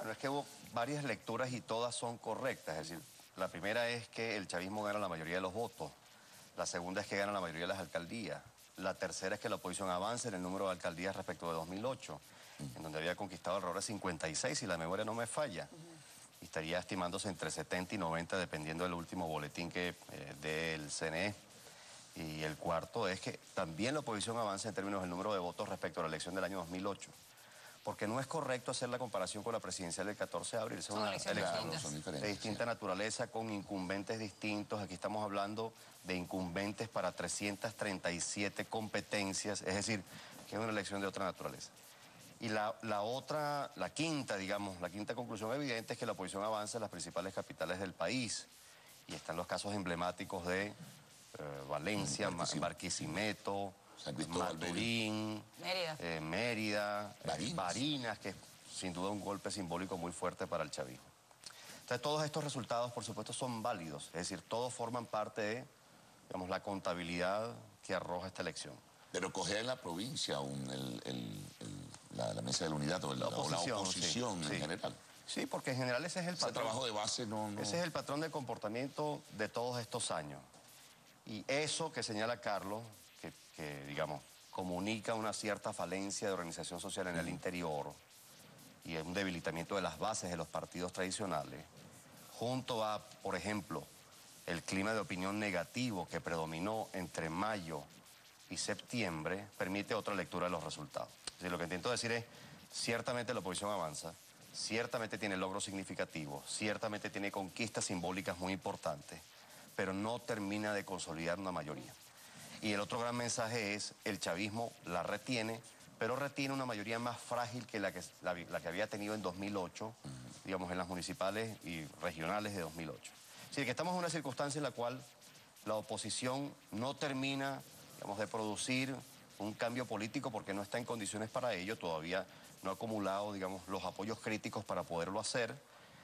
Bueno, es que hubo varias lecturas y todas son correctas. Es decir, la primera es que el chavismo gana la mayoría de los votos. La segunda es que gana la mayoría de las alcaldías. La tercera es que la oposición avanza en el número de alcaldías respecto de 2008, en donde había conquistado alrededor de 56, si la memoria no me falla. Y estaría estimándose entre 70 y 90, dependiendo del último boletín que del CNE. Y el cuarto es que también la oposición avanza en términos del número de votos respecto a la elección del año 2008. Porque no es correcto hacer la comparación con la presidencial del 14 de abril. Son una elección de distinta naturaleza, con incumbentes distintos. Aquí estamos hablando de incumbentes para 337 competencias, es decir, que es una elección de otra naturaleza. Y la quinta, digamos, la quinta conclusión evidente es que la oposición avanza en las principales capitales del país. Y están los casos emblemáticos de Valencia, Barquisimeto, Maturín, Mérida, Barinas, que es sin duda un golpe simbólico muy fuerte para el chavismo. Entonces todos estos resultados, por supuesto, son válidos, es decir, todos forman parte de, digamos, la contabilidad que arroja esta elección. Pero coger en la provincia la mesa de la unidad o la oposición en general. Sí, porque en general ese es el patrón. Ese trabajo de base Ese es el patrón de comportamiento de todos estos años. Y eso que señala Carlos, que digamos, comunica una cierta falencia de organización social en el interior y un debilitamiento de las bases de los partidos tradicionales, junto a, por ejemplo, el clima de opinión negativo que predominó entre mayo y septiembre, permite otra lectura de los resultados. Es decir, lo que intento decir es, ciertamente la oposición avanza, ciertamente tiene logros significativos, ciertamente tiene conquistas simbólicas muy importantes, pero no termina de consolidar una mayoría. Y el otro gran mensaje es, el chavismo la retiene, pero retiene una mayoría más frágil que la que había tenido en 2008, digamos, en las municipales y regionales de 2008. Es decir, que estamos en una circunstancia en la cual la oposición no termina, digamos, de producir un cambio político porque no está en condiciones para ello, todavía no ha acumulado, digamos, los apoyos críticos para poderlo hacer.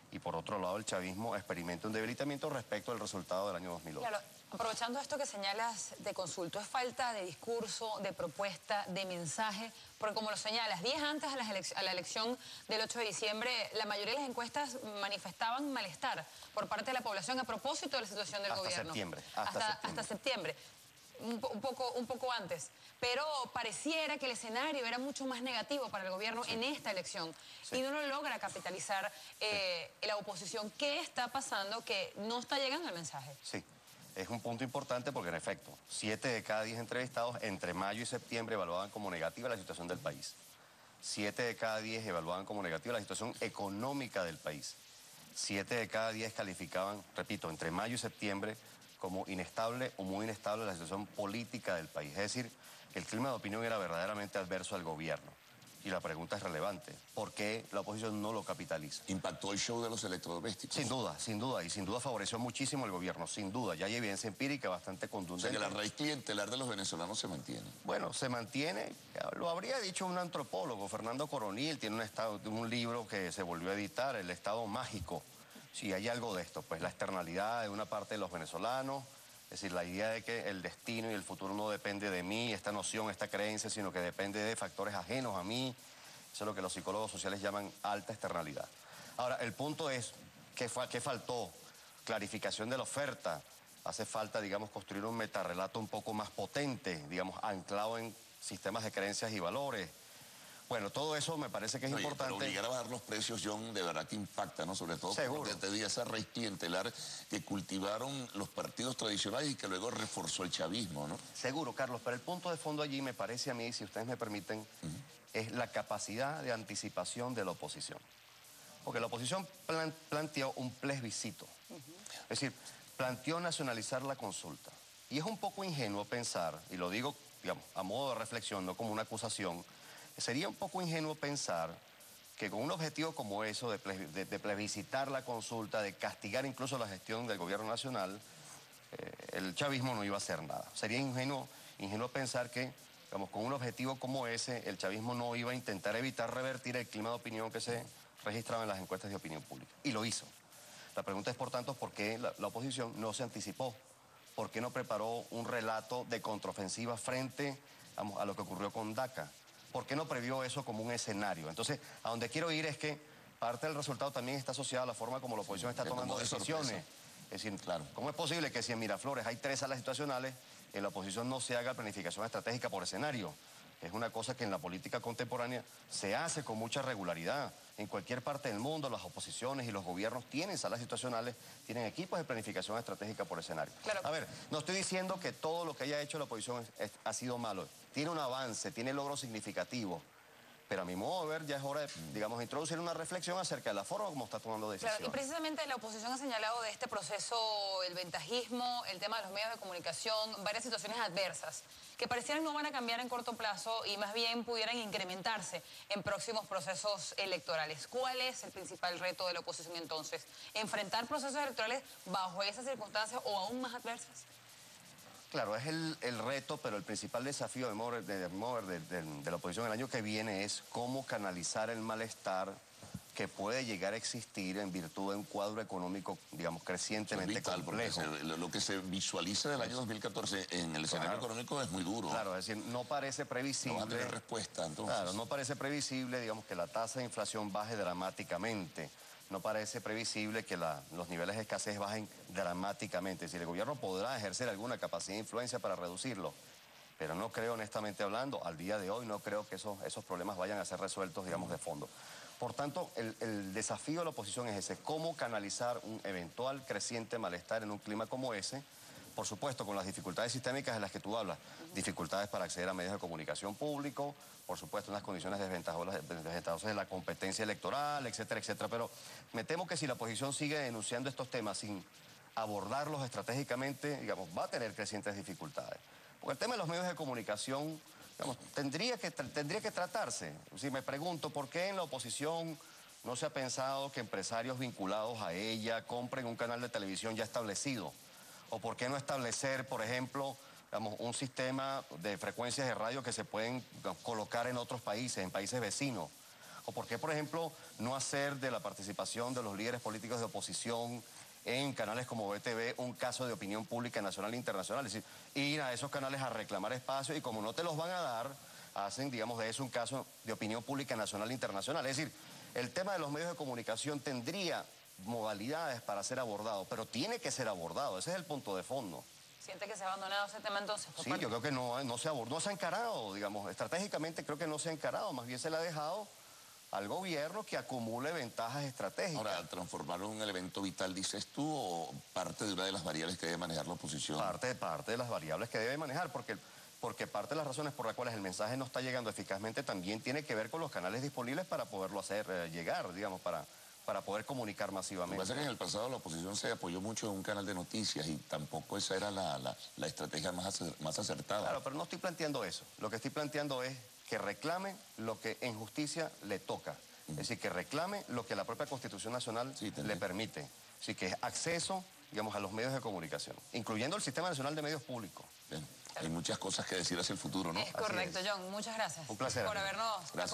Y por otro lado, el chavismo experimenta un debilitamiento respecto al resultado del año 2008. Claro, aprovechando esto que señalas de consulta, es falta de discurso, de propuesta, de mensaje, porque como lo señalas, días antes a la elección del 8 de diciembre, la mayoría de las encuestas manifestaban malestar por parte de la población a propósito de la situación del gobierno. Hasta septiembre. Un poco antes, pero pareciera que el escenario era mucho más negativo para el gobierno en esta elección y no lo logra capitalizar la oposición. ¿Qué está pasando que no está llegando el mensaje? Sí, es un punto importante porque en efecto, 7 de cada 10 entrevistados entre mayo y septiembre evaluaban como negativa la situación del país. 7 de cada 10 evaluaban como negativa la situación económica del país. 7 de cada 10 calificaban, repito, entre mayo y septiembre como inestable o muy inestable la situación política del país. Es decir, que el clima de opinión era verdaderamente adverso al gobierno. Y la pregunta es relevante. ¿Por qué la oposición no lo capitaliza? ¿Impactó el show de los electrodomésticos? Sin duda, sin duda. Y sin duda favoreció muchísimo al gobierno, sin duda. Ya hay evidencia empírica bastante contundente. O sea que la raíz clientelar de los venezolanos se mantiene. Bueno, se mantiene. Lo habría dicho un antropólogo, Fernando Coronil, tiene un libro que se volvió a editar, El Estado Mágico. Sí, hay algo de esto, pues la externalidad de una parte de los venezolanos, es decir, la idea de que el destino y el futuro no depende de mí, esta noción, esta creencia, sino que depende de factores ajenos a mí. Eso es lo que los psicólogos sociales llaman alta externalidad. Ahora, el punto es, ¿qué faltó? Clarificación de la oferta. Hace falta, digamos, construir un metarrelato un poco más potente, digamos, anclado en sistemas de creencias y valores. Bueno, todo eso me parece que es importante. Pero obligar a bajar los precios, John, de verdad que impacta, ¿no? Sobre todo porque te di esa raíz clientelar que cultivaron los partidos tradicionales y que luego reforzó el chavismo, ¿no? Seguro, Carlos, pero el punto de fondo allí me parece a mí, si ustedes me permiten, es la capacidad de anticipación de la oposición. Porque la oposición planteó un plebiscito. Es decir, planteó nacionalizar la consulta. Y es un poco ingenuo pensar, y lo digo, digamos, a modo de reflexión, no como una acusación, sería un poco ingenuo pensar que con un objetivo como eso, de plebiscitar la consulta, de castigar incluso la gestión del gobierno nacional, el chavismo no iba a hacer nada. Sería ingenuo pensar que, digamos, con un objetivo como ese, el chavismo no iba a intentar evitar revertir el clima de opinión que se registraba en las encuestas de opinión pública. Y lo hizo. La pregunta es, por tanto, ¿por qué la oposición no se anticipó? ¿Por qué no preparó un relato de contraofensiva frente a lo que ocurrió con DACA? ¿Por qué no previó eso como un escenario? Entonces, a donde quiero ir es que parte del resultado también está asociado a la forma como la oposición está tomando decisiones. Es decir, claro, ¿cómo es posible que si en Miraflores hay 3 salas situacionales, en la oposición no se haga planificación estratégica por escenario? Es una cosa que en la política contemporánea se hace con mucha regularidad. En cualquier parte del mundo, las oposiciones y los gobiernos tienen salas situacionales, tienen equipos de planificación estratégica por escenario. Claro. A ver, no estoy diciendo que todo lo que haya hecho la oposición ha sido malo. Tiene un avance, tiene logros significativos. Pero a mi modo de ver ya es hora de, digamos, introducir una reflexión acerca de la forma como está tomando decisiones. Claro, y precisamente la oposición ha señalado de este proceso el ventajismo, el tema de los medios de comunicación, varias situaciones adversas que parecieran no van a cambiar en corto plazo y más bien pudieran incrementarse en próximos procesos electorales. ¿Cuál es el principal reto de la oposición entonces? ¿Enfrentar procesos electorales bajo esas circunstancias o aún más adversas? Claro, es el reto, pero el principal desafío de la oposición el año que viene es cómo canalizar el malestar que puede llegar a existir en virtud de un cuadro económico, digamos, crecientemente complejo. Lo que se visualiza del año 2014 en el escenario económico es muy duro. Claro, es decir, no parece previsible... No va a tener respuesta, entonces. Claro, no parece previsible, digamos, que la tasa de inflación baje dramáticamente. No parece previsible que los niveles de escasez bajen dramáticamente. Es decir, el gobierno podrá ejercer alguna capacidad de influencia para reducirlo, pero no creo, honestamente hablando, al día de hoy no creo que esos problemas vayan a ser resueltos, digamos, de fondo. Por tanto, el desafío de la oposición es ese, cómo canalizar un eventual creciente malestar en un clima como ese, por supuesto, con las dificultades sistémicas de las que tú hablas, dificultades para acceder a medios de comunicación público, por supuesto, unas condiciones desventajosas de la competencia electoral, etcétera, etcétera. Pero me temo que si la oposición sigue denunciando estos temas sin abordarlos estratégicamente, digamos, va a tener crecientes dificultades. Porque el tema de los medios de comunicación, digamos, tendría que tratarse. Si me pregunto, ¿por qué en la oposición no se ha pensado que empresarios vinculados a ella compren un canal de televisión ya establecido? ¿O por qué no establecer, por ejemplo, digamos, un sistema de frecuencias de radio que se pueden colocar en otros países, en países vecinos? ¿O por qué, por ejemplo, no hacer de la participación de los líderes políticos de oposición en canales como BTV un caso de opinión pública nacional e internacional? Es decir, ir a esos canales a reclamar espacio y como no te los van a dar, hacen, digamos, de eso un caso de opinión pública nacional e internacional. Es decir, el tema de los medios de comunicación tendría modalidades para ser abordado, pero tiene que ser abordado, ese es el punto de fondo. ¿Siente que se ha abandonado ese tema entonces? Sí, yo creo que no se abordó, no se ha encarado, digamos, estratégicamente creo que no se ha encarado, más bien se le ha dejado al gobierno que acumule ventajas estratégicas. Ahora, ¿transformarlo en un elemento vital, dices tú, o parte de una de las variables que debe manejar la oposición? Parte de las variables que debe manejar, porque parte de las razones por las cuales el mensaje no está llegando eficazmente también tiene que ver con los canales disponibles para poderlo hacer llegar, digamos, para poder comunicar masivamente. Lo que pasa es que en el pasado la oposición se apoyó mucho en un canal de noticias y tampoco esa era la estrategia más acertada. Claro, pero no estoy planteando eso. Lo que estoy planteando es que reclame lo que en justicia le toca. Es decir, que reclame lo que la propia Constitución Nacional le permite. Así que es acceso, digamos, a los medios de comunicación, incluyendo el Sistema Nacional de Medios Públicos. Bien. Hay muchas cosas que decir hacia el futuro, ¿no? Es correcto, John. Muchas gracias. Un placer. Por habernos acompañado.